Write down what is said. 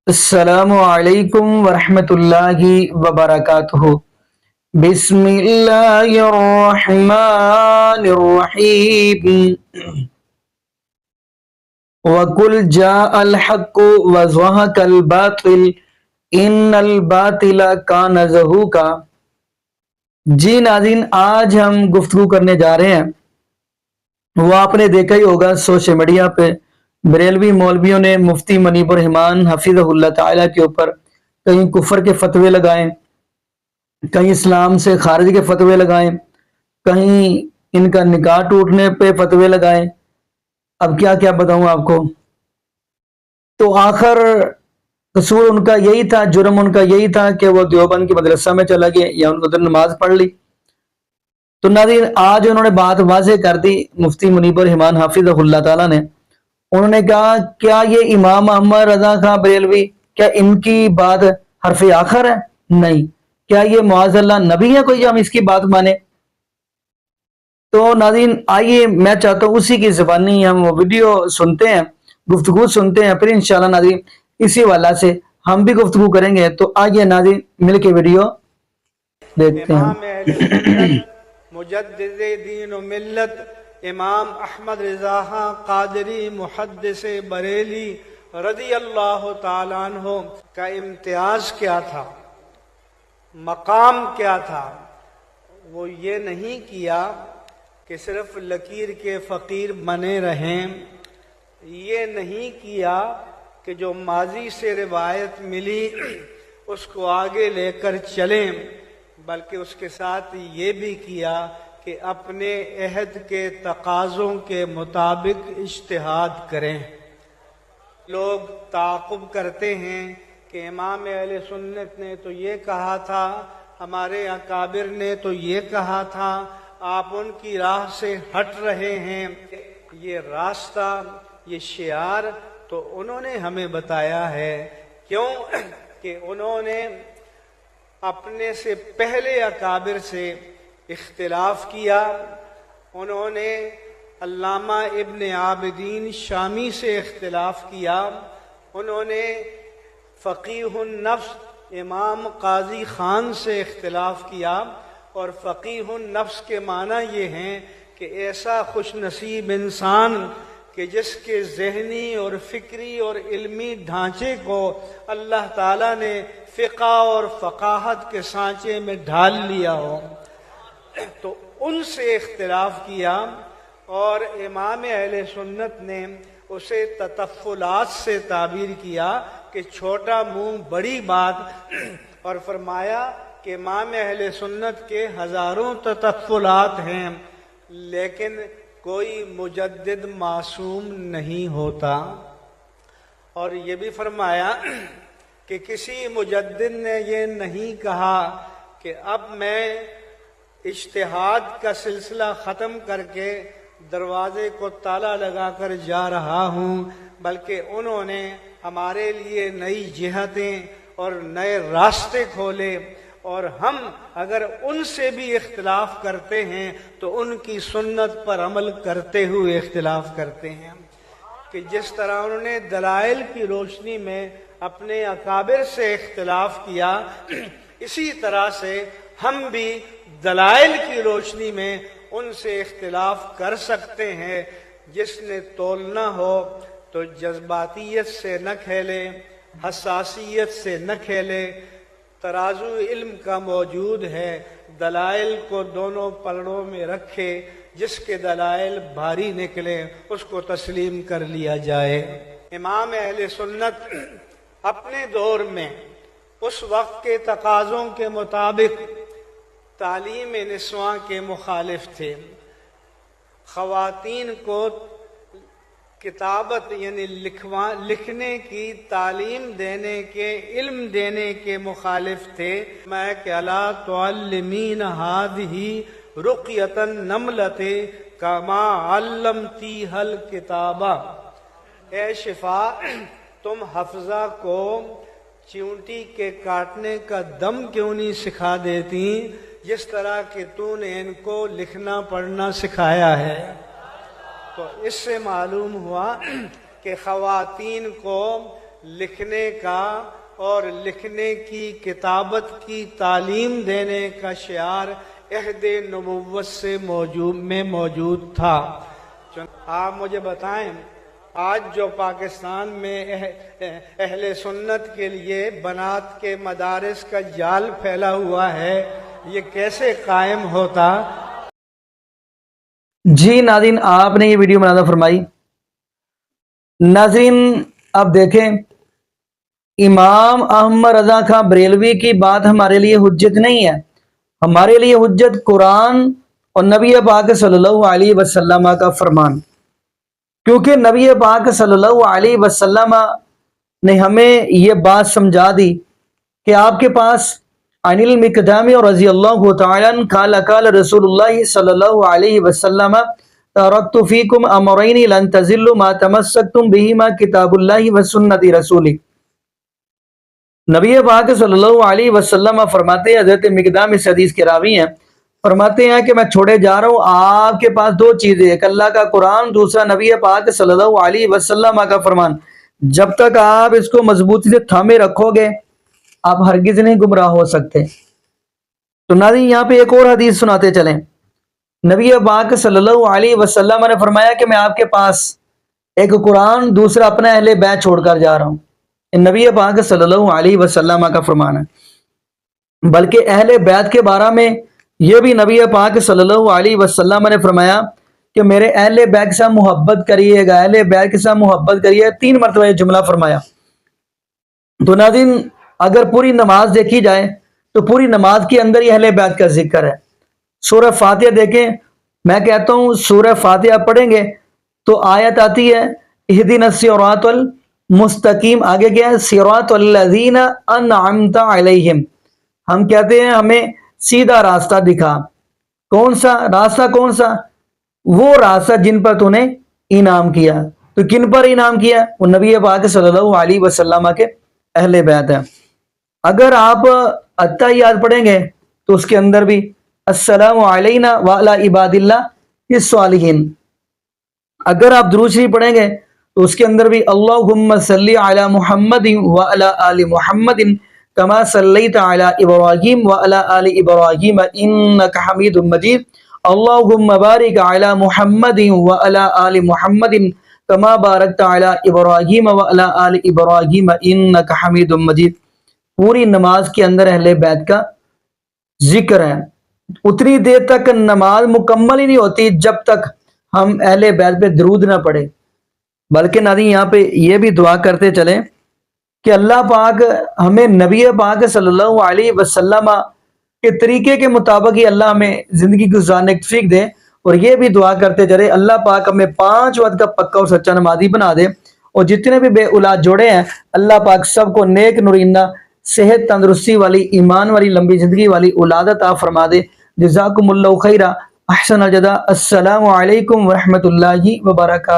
السلام علیکم ورحمۃ اللہ وبرکاتہ۔ بسم اللہ الرحمن الرحیم۔ وَقُلْ جَاءَ الْحَقُّ وَزَهَقَ الْبَاطِلُ إِنَّ الْبَاطِلَ كَانَ زَهُوقًا۔ جی ناظرین، آج ہم گفتگو کرنے جا رہے ہیں، وہ آپ نے دیکھا ہی ہوگا سوشل میڈیا پہ بریلوی مولویوں نے مفتی منیب الرحمان حفظہ اللہ تعالیٰ کے اوپر کہیں کفر کے فتوے لگائیں، کہیں اسلام سے خارج کے فتوے لگائیں، کہیں ان کا نکاح ٹوٹنے پہ فتوے لگائیں۔ اب کیا کیا بتاؤں آپ کو۔ تو آخر قصور ان کا یہی تھا، جرم ان کا یہی تھا کہ وہ دیوبند کی مدرسہ میں چلا گیا یا ان کو ادھر نماز پڑھ لی۔ تو ناظرین، آج انہوں نے بات واضح کر دی، مفتی منیب الرحمان حفظہ اللہ تعالیٰ نے۔ انہوں نے کہا کیا یہ امام محمد رضا خان بریلوی، کیا ان کی بات حرف آخر ہے؟ نہیں۔ کیا یہ معاذ اللہ نبی ہے کوئی جو ہم اس کی بات مانے؟ تو ناظرین آئیے، میں چاہتا ہوں اسی کی زبانی ہم وہ ویڈیو سنتے ہیں، گفتگو سنتے ہیں، پھر انشاءاللہ ناظرین اسی والا سے ہم بھی گفتگو کریں گے۔ تو آئیے ناظرین مل کے ویڈیو دیکھتے ہیں۔ امام اہل سنت مجدد دین و ملت امام احمد رضا خان قادری محدث بریلی رضی اللہ تعالیٰ عنہ کا امتیاز کیا تھا، مقام کیا تھا؟ وہ یہ نہیں کیا کہ صرف لکیر کے فقیر بنے رہیں، یہ نہیں کیا کہ جو ماضی سے روایت ملی اس کو آگے لے کر چلیں، بلکہ اس کے ساتھ یہ بھی کیا کہ اپنے عہد کے تقاضوں کے مطابق اجتہاد کریں۔ لوگ تعاقب کرتے ہیں کہ امام اہل سنت نے تو یہ کہا تھا، ہمارے اکابر نے تو یہ کہا تھا، آپ ان کی راہ سے ہٹ رہے ہیں۔ یہ راستہ، یہ شعار تو انہوں نے ہمیں بتایا ہے۔ کیوں کہ انہوں نے اپنے سے پہلے اکابر سے اختلاف کیا۔ انہوں نے علامہ ابن عابدین شامی سے اختلاف کیا، انہوں نے فقیہ النفس امام قاضی خان سے اختلاف کیا، اور فقیہ النفس کے معنی یہ ہیں کہ ایسا خوش نصیب انسان کہ جس کے ذہنی اور فکری اور علمی ڈھانچے کو اللہ تعالیٰ نے فقہ اور فقاہت کے سانچے میں ڈھال لیا ہو۔ تو ان سے اختلاف کیا، اور امام اہل سنت نے اسے تطفلات سے تعبیر کیا کہ چھوٹا منہ بڑی بات، اور فرمایا کہ امام اہل سنت کے ہزاروں تطفلات ہیں، لیکن کوئی مجدد معصوم نہیں ہوتا۔ اور یہ بھی فرمایا کہ کسی مجدد نے یہ نہیں کہا کہ اب میں اجتہاد کا سلسلہ ختم کر کے دروازے کو تالا لگا کر جا رہا ہوں، بلکہ انہوں نے ہمارے لیے نئی جہتیں اور نئے راستے کھولے، اور ہم اگر ان سے بھی اختلاف کرتے ہیں تو ان کی سنت پر عمل کرتے ہوئے اختلاف کرتے ہیں۔ کہ جس طرح انہوں نے دلائل کی روشنی میں اپنے اکابر سے اختلاف کیا، اسی طرح سے ہم بھی دلائل کی روشنی میں ان سے اختلاف کر سکتے ہیں۔ جس نے تولنا ہو تو جذباتیت سے نہ کھیلے، حساسیت سے نہ کھیلے، ترازو علم کا موجود ہے، دلائل کو دونوں پلڑوں میں رکھے، جس کے دلائل بھاری نکلے اس کو تسلیم کر لیا جائے۔ امام اہل سنت اپنے دور میں اس وقت کے تقاضوں کے مطابق تعلیم نسواں کے مخالف تھے، خواتین کو کتابت یعنی لکھنے کی تعلیم دینے کے، علم دینے کے مخالف تھے۔ میں کہ الا تعلمین ہذہ رقیۃ النملۃ کما علمتیھا الکتابہ، اے شفا تم حفظہ کو چیونٹی کے کاٹنے کا دم کیوں نہیں سکھا دیتی جس طرح کہ تو نے ان کو لکھنا پڑھنا سکھایا ہے۔ تو اس سے معلوم ہوا کہ خواتین کو لکھنے کا اور لکھنے کی کتابت کی تعلیم دینے کا شعار عہد نبوت سے موجود تھا۔ آپ مجھے بتائیں آج جو پاکستان میں اہل سنت کے لیے بنات کے مدارس کا جال پھیلا ہوا ہے، یہ کیسے قائم ہوتا؟ جی ناظرین، آپ نے یہ ویڈیو بنانا فرمائی۔ ناظرین اب دیکھیں، امام احمد رضا خان بریلوی کی بات ہمارے لیے حجت نہیں ہے، ہمارے لیے حجت قرآن اور نبی پاک صلی اللہ علیہ وسلم کا فرمان، کیونکہ نبی پاک صلی اللہ علیہ وسلم نے ہمیں یہ بات سمجھا دی کہ آپ کے پاس عن المقدام رضی اللہ تعالیٰ عنہ قال قال رسول اللہ صلی اللہ علیہ وسلم ترکت فیکم امرین لن تضلوا ما تمسکتم بہما کتاب اللہ و سنت رسولی۔ نبی پاک صلی اللہ علیہ وسلم فرماتے ہیں، حضرت مقدام اس حدیث کے راوی ہیں، فرماتے ہیں کہ میں چھوڑے جا رہا ہوں آپ کے پاس دو چیزیں، ایک اللہ کا قرآن، دوسرا نبی پاک صلی اللہ علیہ وسلم کا فرمان۔ جب تک آپ اس کو مضبوطی سے تھامے رکھو گے آپ ہرگز نہیں گمراہ ہو سکتے۔ تو ناظرین یہاں پہ ایک اور حدیث سناتے چلیں۔ نبی پاک صلی اللہ علیہ وسلم نے فرمایا کہ میں آپ کے پاس ایک قرآن، دوسرا اپنا اہل بیت چھوڑ کر جا رہا ہوں۔ نبی پاک صلی اللہ علیہ وسلم کا فرمان ہے۔ بلکہ اہل بیت کے بارے میں یہ بھی نبی پاک صلی اللہ علیہ وسلم نے فرمایا کہ میرے اہل بیت کے ساتھ محبت کریے گا، اہل بیت کے ساتھ محبت کریے، 3 مرتبہ یہ جملہ فرمایا۔ تو ناظرین اگر پوری نماز دیکھی جائے تو پوری نماز کے اندر ہی اہل بیت کا ذکر ہے۔ سورہ فاتحہ دیکھیں، میں کہتا ہوں سورہ فاتحہ پڑھیں گے تو آیت آتی ہے اہدنا الصراط المستقیم، آگے کیا ہے؟ صراط الذین انعمت علیہم۔ ہم کہتے ہیں ہمیں سیدھا راستہ دکھا۔ کون سا راستہ؟ کون سا؟ وہ راستہ جن پر تو نے انعام کیا۔ تو کن پر انعام کیا؟ وہ نبی پاک صلی اللہ علیہ وسلم کے اہل بیت ہے۔ اگر آپ اتحیات پڑھیں گے تو اس کے اندر بھی السلام علینا وعلی عباد اللہ الصالحین۔ اگر آپ درود شریف پڑھیں گے تو اس کے اندر بھی اللہم صلی علی محمد وعلی آل محمد کما صلیت علی ابراہیم وعلی آل ابراہیم انک حمید مجید، اللہم بارک علی محمد وعلی آل محمد کما بارکت علی ابراہیم وعلی آل ابراہیم انک حمید مجید۔ پوری نماز کے اندر اہل بیت کا ذکر ہے۔ اتنی دیر تک نماز مکمل ہی نہیں ہوتی جب تک ہم اہل بیت پہ درود نہ پڑھیں۔ بلکہ ناظرین یہاں پہ یہ بھی دعا کرتے چلیں کہ اللہ پاک ہمیں نبی پاک صلی اللہ علیہ وسلم کے طریقے کے مطابق ہی اللہ ہمیں زندگی گزارنے کی توفیق دے، اور یہ بھی دعا کرتے چلے اللہ پاک ہمیں 5 وقت کا پکا اور سچا نمازی بنا دے، اور جتنے بھی بے اولاد جوڑے ہیں اللہ پاک سب کو نیک نورینہ صحت تندرستی والی ایمان والی لمبی زندگی والی اولاد عطا فرما دے۔ جزاکم اللہ خیرہ، احسن الجزاء۔ السلام علیکم ورحمۃ اللہ وبرکاتہ۔